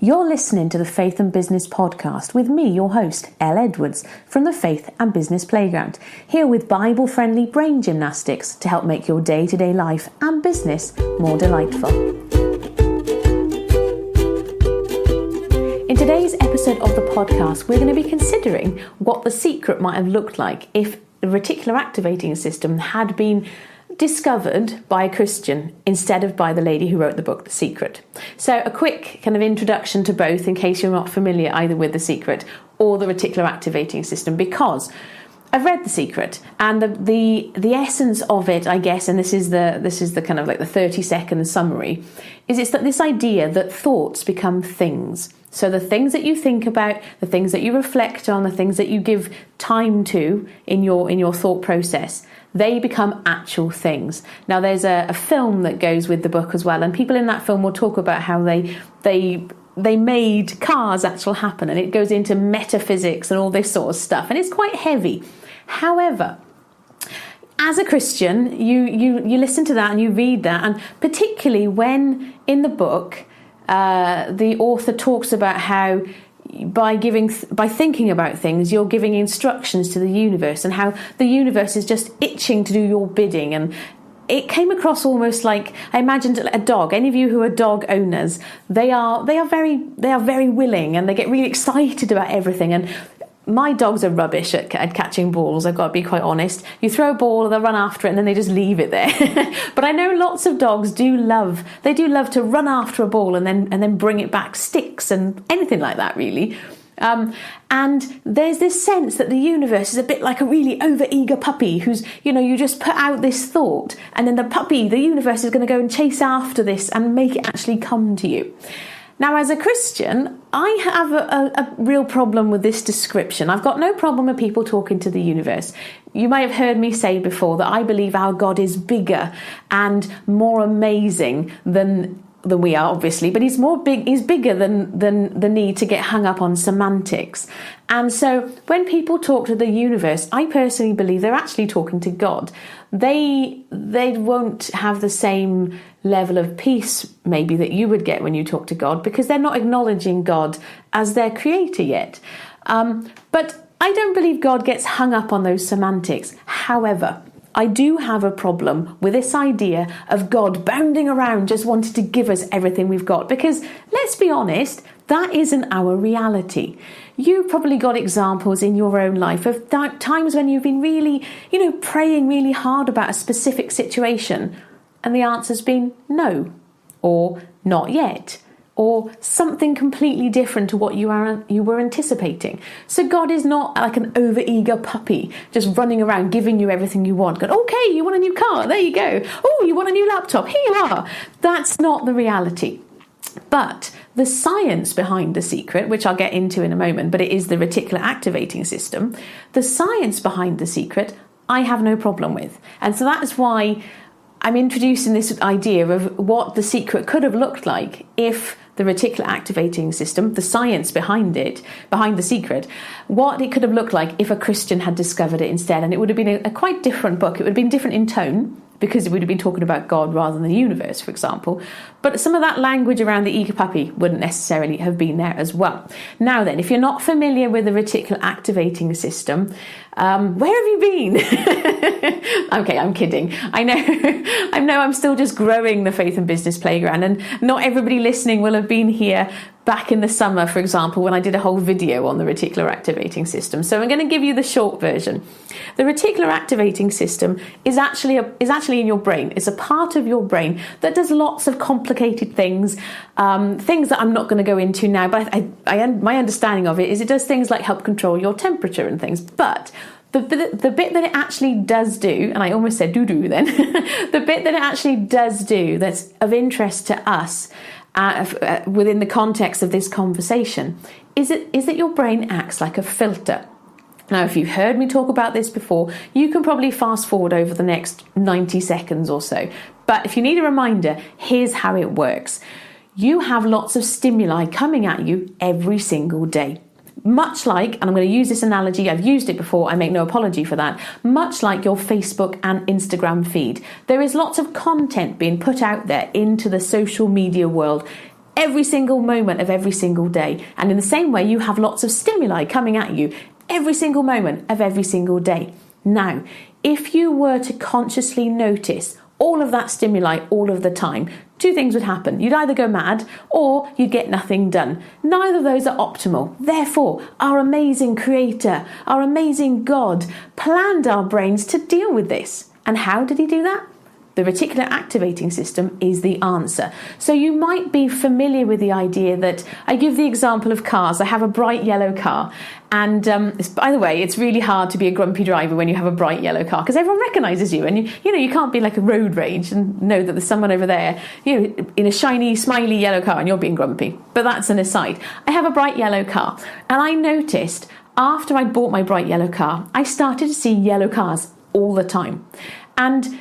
You're listening to the Faith and Business Podcast with me, your host, Elle Edwards, from the Faith and Business Playground, here with Bible-friendly brain gymnastics to help make your day-to-day life and business more delightful. In today's episode of the podcast, we're going to be considering what the secret might have looked like if the reticular activating system had been discovered by a Christian instead of by the lady who wrote the book, The Secret. So a quick kind of introduction to both in case you're not familiar either with The Secret or the reticular activating system, because I've read The Secret and the essence of it, I guess, and this is the kind of like the 30-second summary, is it's that this idea that thoughts become things. So the things that you think about, the things that you reflect on, the things that you give time to in your thought process, they become actual things. Now, there's a film that goes with the book as well, and people in that film will talk about how they made cars actually happen, and it goes into metaphysics and all this sort of stuff, and it's quite heavy. However, as a Christian, you listen to that and you read that, and particularly when in the book the author talks about how by thinking about things, you're giving instructions to the universe, and how the universe is just itching to do your bidding. And it came across almost like, I imagined a dog. Any of you who are dog owners, they are very willing, and they get really excited about everything. And my dogs are rubbish at catching balls, I've got to be quite honest. You throw a ball, they'll run after it, and then they just leave it there. But I know lots of dogs do love to run after a ball and then bring it back, sticks and anything like that, really. And there's this sense that the universe is a bit like a really over-eager puppy who's, you just put out this thought, and then the universe is going to go and chase after this and make it actually come to you. Now, as a Christian, I have a real problem with this description. I've got no problem with people talking to the universe. You might have heard me say before that I believe our God is bigger and more amazing than we are, obviously, but he's bigger than the need to get hung up on semantics. And so when people talk to the universe, I personally believe they're actually talking to God. They won't have the same level of peace maybe that you would get when you talk to God, because they're not acknowledging God as their creator yet. But I don't believe God gets hung up on those semantics. However, I do have a problem with this idea of God bounding around just wanting to give us everything we've got, because let's be honest, that isn't our reality. You've probably got examples in your own life of times when you've been really, praying really hard about a specific situation, and the answer's been no, or not yet, or something completely different to what you were anticipating. So God is not like an over-eager puppy just running around giving you everything you want. Going, okay, you want a new car? There you go. Oh, you want a new laptop? Here you are. That's not the reality. But the science behind The Secret, which I'll get into in a moment, but it is the reticular activating system, the science behind The Secret, I have no problem with. And so that's why I'm introducing this idea of what The Secret could have looked like if the reticular activating system, the science behind The Secret, what it could have looked like if a Christian had discovered it instead. And it would have been a quite different book. It would have been different in tone, because it would have been talking about God rather than the universe, for example. But some of that language around the eager puppy wouldn't necessarily have been there as well. Now then, if you're not familiar with the reticular activating system, where have you been? Okay, I'm kidding. I know I'm still just growing the Faith and Business Playground, and not everybody listening will have been here back in the summer, for example, when I did a whole video on the reticular activating system. So I'm going to give you the short version. The reticular activating system is actually in your brain. It's a part of your brain that does lots of complicated things, things that I'm not going to go into now, but my understanding of it is it does things like help control your temperature and things. But the bit that it actually does do, and I almost said doo-doo then, the bit that it actually does do that's of interest to us within the context of this conversation is that your brain acts like a filter. Now, if you've heard me talk about this before, you can probably fast forward over the next 90 seconds or so. But if you need a reminder, here's how it works. You have lots of stimuli coming at you every single day. Much like, and I'm going to use this analogy, I've used it before, I make no apology for that, much like your Facebook and Instagram feed. There is lots of content being put out there into the social media world every single moment of every single day. And in the same way, you have lots of stimuli coming at you every single moment of every single day. Now, if you were to consciously notice all of that stimuli all of the time, two things would happen. You'd either go mad or you'd get nothing done. Neither of those are optimal. Therefore, our amazing Creator, our amazing God, planned our brains to deal with this. And how did He do that? The reticular activating system is the answer. So you might be familiar with the idea that, I give the example of cars. I have a bright yellow car. And by the way, it's really hard to be a grumpy driver when you have a bright yellow car, because everyone recognises you. And you can't be like a road rage and know that there's someone over there, in a shiny, smiley yellow car and you're being grumpy. But that's an aside. I have a bright yellow car. And I noticed after I'd bought my bright yellow car, I started to see yellow cars all the time. And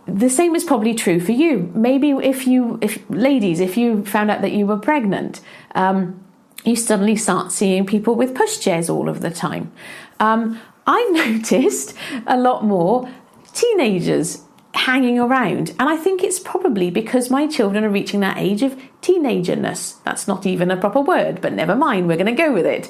the same is probably true for you. Maybe if you found out that you were pregnant, you suddenly start seeing people with pushchairs all of the time. I've noticed a lot more teenagers hanging around, and I think it's probably because my children are reaching that age of teenagerness. That's not even a proper word, but never mind, we're going to go with it.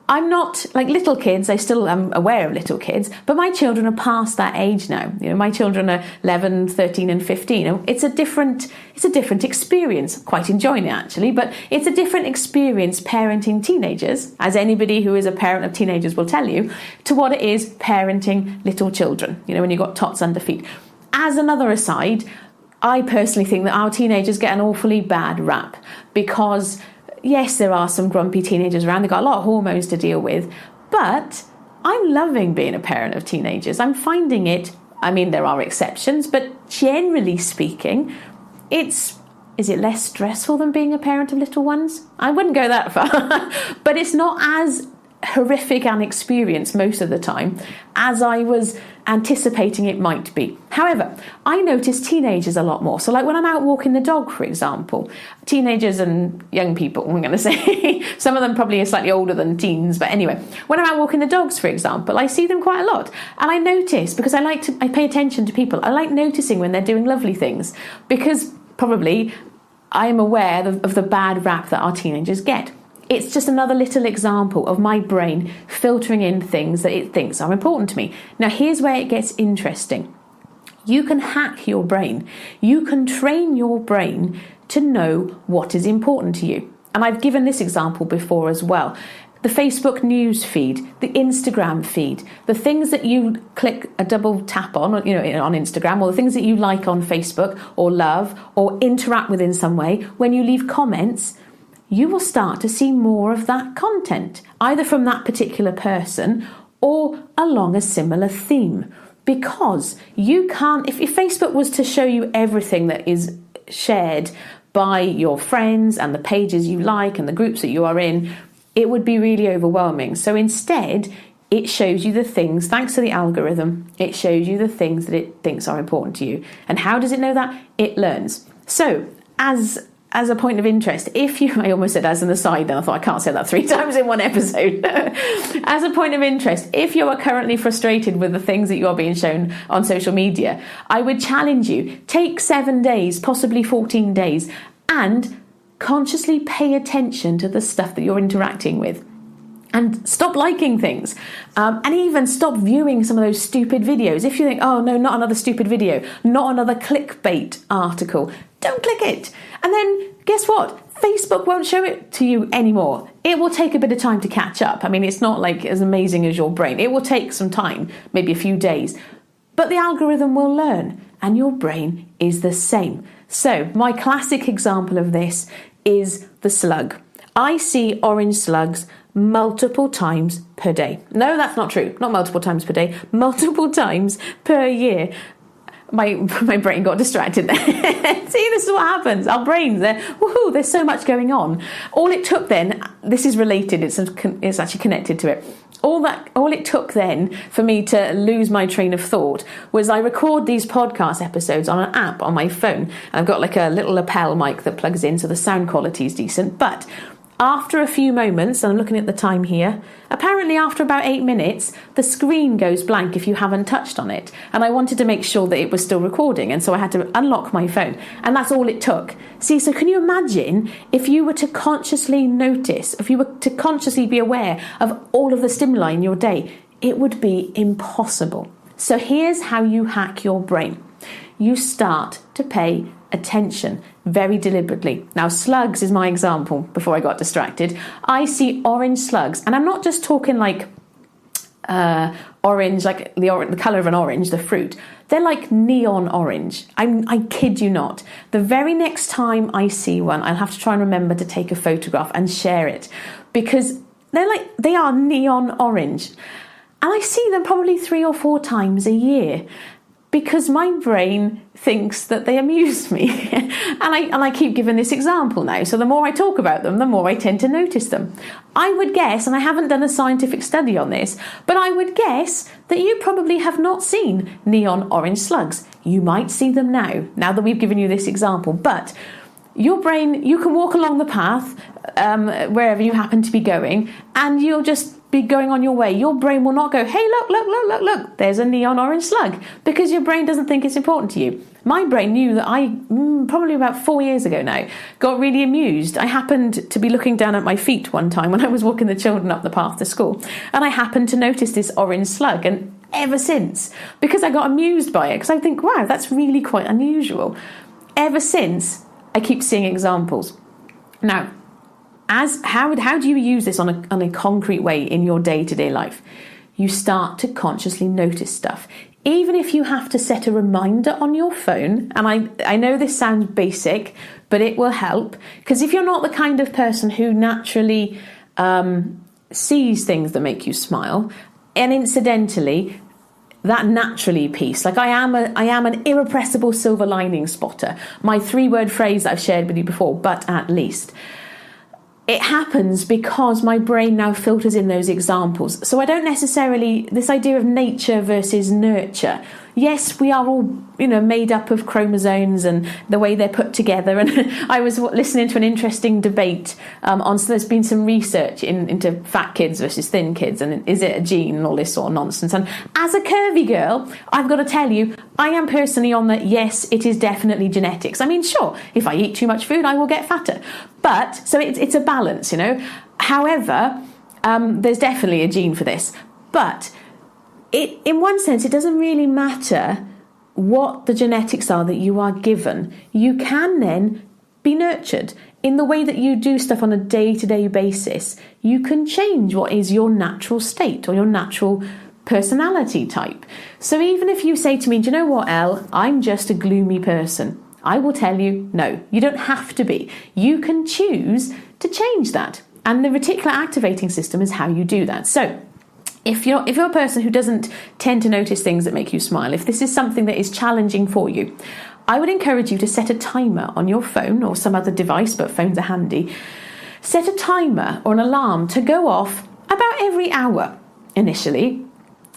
I'm not like little kids. I still am aware of little kids, but my children are past that age now. My children are 11, 13 and 15. It's a different experience. Quite enjoying it actually, but it's a different experience parenting teenagers, as anybody who is a parent of teenagers will tell you, to what it is parenting little children, when you've got tots under feet. As another aside, I personally think that our teenagers get an awfully bad rap because yes, there are some grumpy teenagers around. They've got a lot of hormones to deal with. But I'm loving being a parent of teenagers. I'm finding it, there are exceptions, but generally speaking, is it less stressful than being a parent of little ones? I wouldn't go that far. But it's not as horrific an experience most of the time as I was anticipating it might be. However, I notice teenagers a lot more. So like when I'm out walking the dog, for example, teenagers and young people, I'm going to say, some of them probably are slightly older than teens, but anyway, when I'm out walking the dogs, for example, I see them quite a lot. And I notice, because I pay attention to people, I like noticing when they're doing lovely things, because probably I am aware of the bad rap that our teenagers get. It's just another little example of my brain filtering in things that it thinks are important to me. Now, here's where it gets interesting. You can hack your brain. You can train your brain to know what is important to you. And I've given this example before as well. The Facebook news feed, the Instagram feed, the things that you click a double tap on Instagram, or the things that you like on Facebook or love or interact with in some way, when you leave comments, you will start to see more of that content, either from that particular person or along a similar theme. Because you can't, if Facebook was to show you everything that is shared by your friends and the pages you like and the groups that you are in, it would be really overwhelming. So instead, it shows you the things, thanks to the algorithm, it shows you the things that it thinks are important to you. And how does it know that? It learns. So as a point of interest, I almost said as an aside, and I thought I can't say that 3 times in one episode. As a point of interest, if you are currently frustrated with the things that you are being shown on social media, I would challenge you, take 7 days, possibly 14 days, and consciously pay attention to the stuff that you're interacting with. And stop liking things. And even stop viewing some of those stupid videos. If you think, oh no, not another stupid video, not another clickbait article, don't click it. And then guess what? Facebook won't show it to you anymore. It will take a bit of time to catch up. It's not like as amazing as your brain. It will take some time, maybe a few days. But the algorithm will learn, and your brain is the same. So my classic example of this is the slug. I see orange slugs multiple times per day. No, that's not true. Not multiple times per day, multiple times per year. My brain got distracted there. See, this is what happens. Our brains, there's so much going on. All it took then, this is related, it's actually connected to it. All it took then for me to lose my train of thought was I record these podcast episodes on an app on my phone. And I've got like a little lapel mic that plugs in, so the sound quality is decent. But After a few moments, and I'm looking at the time here, apparently after about 8 minutes, the screen goes blank if you haven't touched on it. And I wanted to make sure that it was still recording, and so I had to unlock my phone. And that's all it took. See, so can you imagine if you were to consciously notice, if you were to consciously be aware of all of the stimuli in your day? It would be impossible. So here's how you hack your brain. You start to pay attention very deliberately. Now, slugs is my example before I got distracted. I see orange slugs, and I'm not just talking like orange, like the colour of an orange, the fruit. They're like neon orange. I kid you not. The very next time I see one, I'll have to try and remember to take a photograph and share it, because they are neon orange. And I see them probably 3 or 4 times a year, because my brain thinks that they amuse me. and I keep giving this example now. So the more I talk about them, the more I tend to notice them. I would guess, and I haven't done a scientific study on this, but I would guess that you probably have not seen neon orange slugs. You might see them now that we've given you this example. But your brain, you can walk along the path wherever you happen to be going, and you'll just be going on your way. Your brain will not go, hey, look, there's a neon orange slug, because your brain doesn't think it's important to you. My brain knew that probably about 4 years ago now, got really amused. I happened to be looking down at my feet one time when I was walking the children up the path to school, and I happened to notice this orange slug, and ever since, because I got amused by it, because I think, wow, that's really quite unusual. Ever since, I keep seeing examples. Now, how do you use this on a concrete way in your day-to-day life? You start to consciously notice stuff. Even if you have to set a reminder on your phone, and I know this sounds basic, but it will help, because if you're not the kind of person who naturally sees things that make you smile, and incidentally, that naturally piece, like I am an irrepressible silver lining spotter. My 3-word phrase that I've shared with you before, but at least. It happens because my brain now filters in those examples. So I don't necessarily, this idea of nature versus nurture. Yes, we are all, made up of chromosomes and the way they're put together. And I was listening to an interesting debate so there's been some research into fat kids versus thin kids, and is it a gene and all this sort of nonsense. And as a curvy girl, I've got to tell you, I am personally on that, yes, it is definitely genetics. I mean, sure, if I eat too much food, I will get fatter. But, so it's a balance, However, there's definitely a gene for this. But in one sense, it doesn't really matter what the genetics are that you are given. You can then be nurtured in the way that you do stuff on a day-to-day basis. You can change what is your natural state or your natural personality type. So even if you say to me, do you know what, Elle, I'm just a gloomy person, I will tell you, no, you don't have to be. You can choose to change that. And the reticular activating system is how you do that. So if you're a person who doesn't tend to notice things that make you smile, if this is something that is challenging for you, I would encourage you to set a timer on your phone or some other device, but phones are handy. Set a timer or an alarm to go off about every hour initially.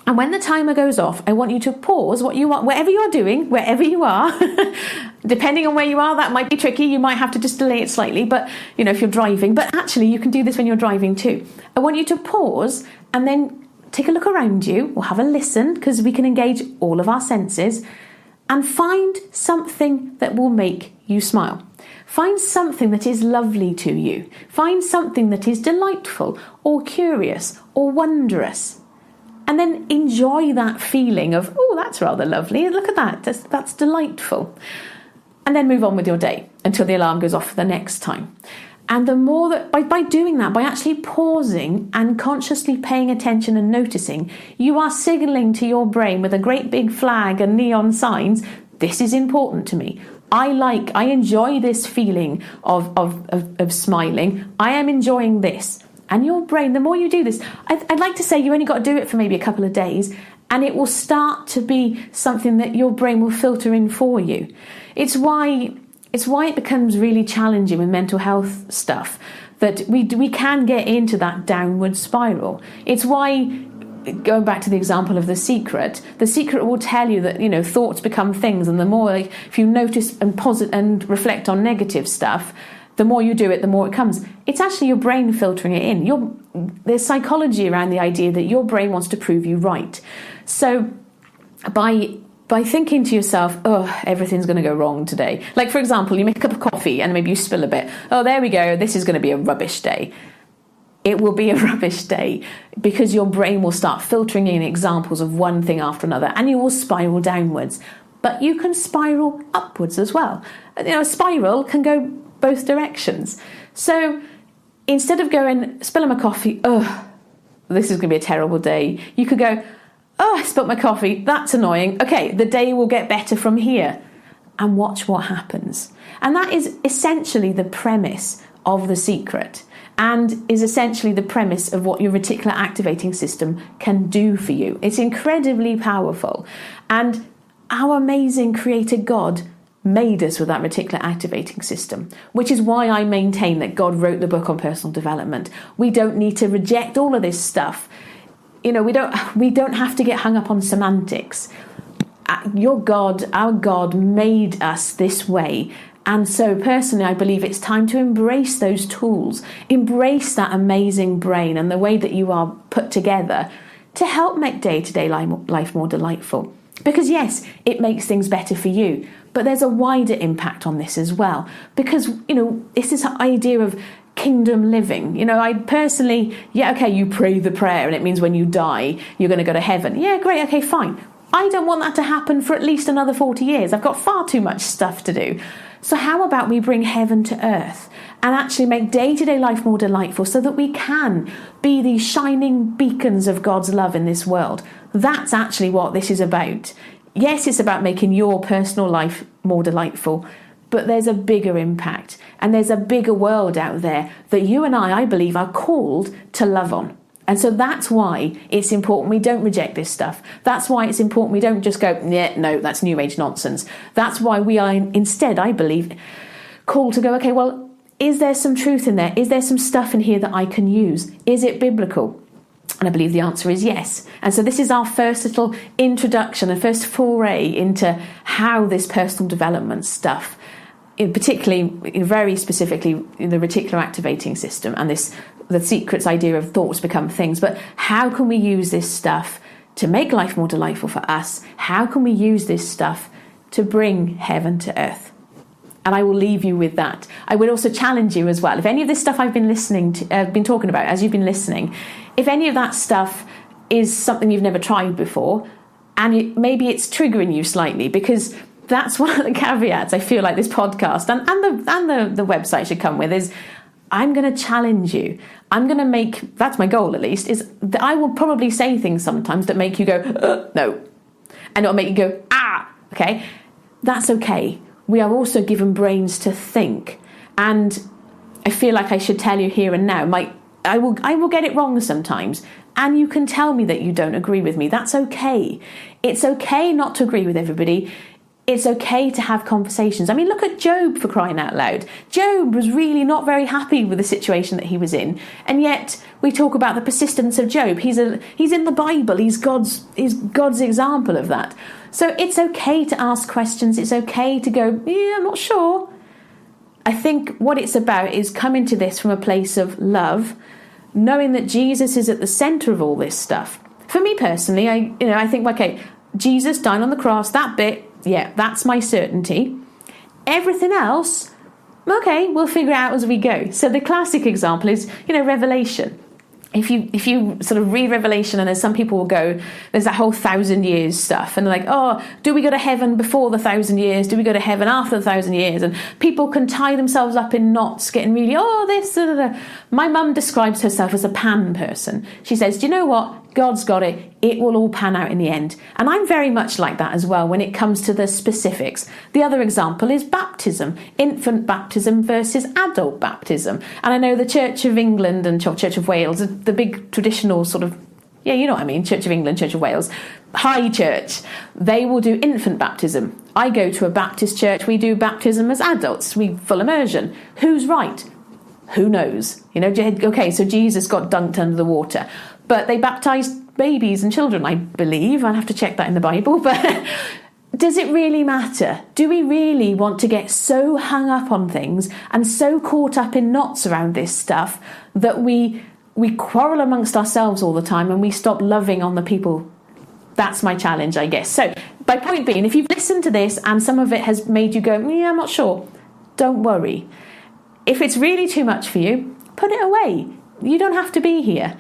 And when the timer goes off, I want you to pause whatever you are doing, wherever you are. Depending on where you are, that might be tricky. You might have to just delay it slightly, but if you're driving. But actually, you can do this when you're driving too. I want you to pause and then take a look around you, or have a listen, because we can engage all of our senses, and find something that will make you smile. Find something that is lovely to you. Find something that is delightful or curious or wondrous. And then enjoy that feeling of, oh, that's rather lovely. Look at that. That's delightful. And then move on with your day until the alarm goes off for the next time. And the more that, by doing that, by actually pausing and consciously paying attention and noticing, you are signaling to your brain with a great big flag and neon signs, this is important to me. I enjoy this feeling of smiling. I am enjoying this. And your brain, the more you do this, I'd like to say you only got to do it for maybe a couple of days, and it will start to be something that your brain will filter in for you. It's why it becomes really challenging with mental health stuff, that we can get into that downward spiral. It's why, going back to the example of The Secret will tell you that, thoughts become things, and the more, if you notice and reflect on negative stuff, the more you do it, the more it comes. It's actually your brain filtering it in. There's psychology around the idea that your brain wants to prove you right. So by thinking to yourself, oh, everything's going to go wrong today. Like, for example, you make a cup of coffee and maybe you spill a bit. Oh, there we go. This is going to be a rubbish day. It will be a rubbish day because your brain will start filtering in examples of one thing after another and you will spiral downwards. But you can spiral upwards as well. A spiral can go both directions. So instead of going, spilling my coffee, oh, this is going to be a terrible day, you could go, oh, I spilt my coffee, that's annoying. Okay, the day will get better from here. And watch what happens. And that is essentially the premise of The Secret, and is essentially the premise of what your reticular activating system can do for you. It's incredibly powerful. And our amazing creator God made us with that reticular activating system, which is why I maintain that God wrote the book on personal development. We don't need to reject all of this stuff. We don't have to get hung up on semantics. Our God made us this way. And so personally, I believe it's time to embrace those tools, embrace that amazing brain and the way that you are put together to help make day-to-day life more delightful. Because yes, it makes things better for you, but there's a wider impact on this as well. Because, it's this idea of kingdom living. I personally, you pray the prayer and it means when you die, you're going to go to heaven. Yeah, great, okay, fine. I don't want that to happen for at least another 40 years. I've got far too much stuff to do. So how about we bring heaven to earth and actually make day-to-day life more delightful so that we can be these shining beacons of God's love in this world? That's actually what this is about. Yes, it's about making your personal life more delightful, but there's a bigger impact and there's a bigger world out there that you and I believe, are called to love on. And so that's why it's important we don't reject this stuff. That's why it's important we don't just go, yeah, no, that's new age nonsense. That's why we are instead, I believe, called to go, okay, well, is there some truth in there? Is there some stuff in here that I can use? Is it biblical? And I believe the answer is yes. And so this is our first little introduction, a first foray into how this personal development stuff, particularly, very specifically, the reticular activating system and the Secret's idea of thoughts become things. But how can we use this stuff to make life more delightful for us? How can we use this stuff to bring heaven to earth? And I will leave you with that. I would also challenge you as well. If any of this stuff I've been been talking about as you've been listening, if any of that stuff is something you've never tried before, and maybe it's triggering you slightly, because that's one of the caveats I feel like this podcast and the website should come with, is I'm going to challenge you. I'm going to make, that's my goal at least, is that I will probably say things sometimes that make you go, no. And it'll make you go, ah, okay. That's okay. We are also given brains to think. And I feel like I should tell you here and now, I will get it wrong sometimes. And you can tell me that you don't agree with me. That's okay. It's okay not to agree with everybody. It's okay to have conversations. I mean, look at Job, for crying out loud. Job was really not very happy with the situation that he was in. And yet we talk about the persistence of Job. He's in the Bible. He's God's example of that. So it's okay to ask questions. It's okay to go, yeah, I'm not sure. I think what it's about is coming to this from a place of love, knowing that Jesus is at the center of all this stuff. For me personally, I think, okay, Jesus dying on the cross, that bit, yeah, that's my certainty. Everything else, okay, we'll figure it out as we go. So the classic example is, Revelation. If you sort of read Revelation, and there's some people will go, there's that whole 1,000 years stuff, and they're like, oh, do we go to heaven before the 1,000 years? Do we go to heaven after the 1,000 years? And people can tie themselves up in knots, getting really, this, da, da, da. My mum describes herself as a pan person. She says, do you know what? God's got it. It will all pan out in the end. And I'm very much like that as well when it comes to the specifics. The other example is baptism, infant baptism versus adult baptism. And I know the Church of England and Church of Wales, the big traditional sort of, yeah, you know what I mean, Church of England, Church of Wales, high church, they will do infant baptism. I go to a Baptist church, we do baptism as adults, we full immersion. Who's right? Who knows? Okay, so Jesus got dunked under the water. But they baptised babies and children, I believe. I'll have to check that in the Bible. But does it really matter? Do we really want to get so hung up on things and so caught up in knots around this stuff that we quarrel amongst ourselves all the time and we stop loving on the people? That's my challenge, I guess. So, my point being, if you've listened to this and some of it has made you go, yeah, I'm not sure, don't worry. If it's really too much for you, put it away. You don't have to be here.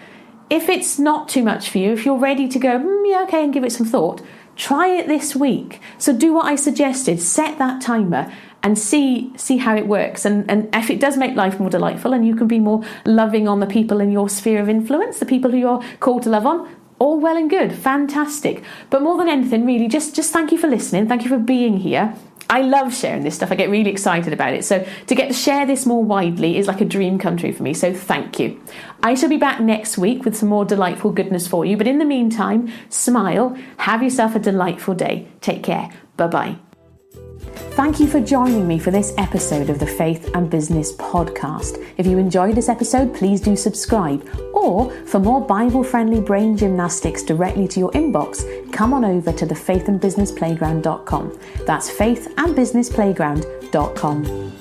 If it's not too much for you, if you're ready to go, yeah, okay, and give it some thought, try it this week. So do what I suggested, set that timer and see how it works. And if it does make life more delightful and you can be more loving on the people in your sphere of influence, the people who you're called to love on, all well and good, fantastic. But more than anything, really, just thank you for listening. Thank you for being here. I love sharing this stuff. I get really excited about it. So to get to share this more widely is like a dream come true for me. So thank you. I shall be back next week with some more delightful goodness for you. But in the meantime, smile, have yourself a delightful day. Take care. Bye-bye. Thank you for joining me for this episode of the Faith and Business Podcast. If you enjoyed this episode, please do subscribe. Or for more Bible-friendly brain gymnastics directly to your inbox, come on over to thefaithandbusinessplayground.com. That's faithandbusinessplayground.com.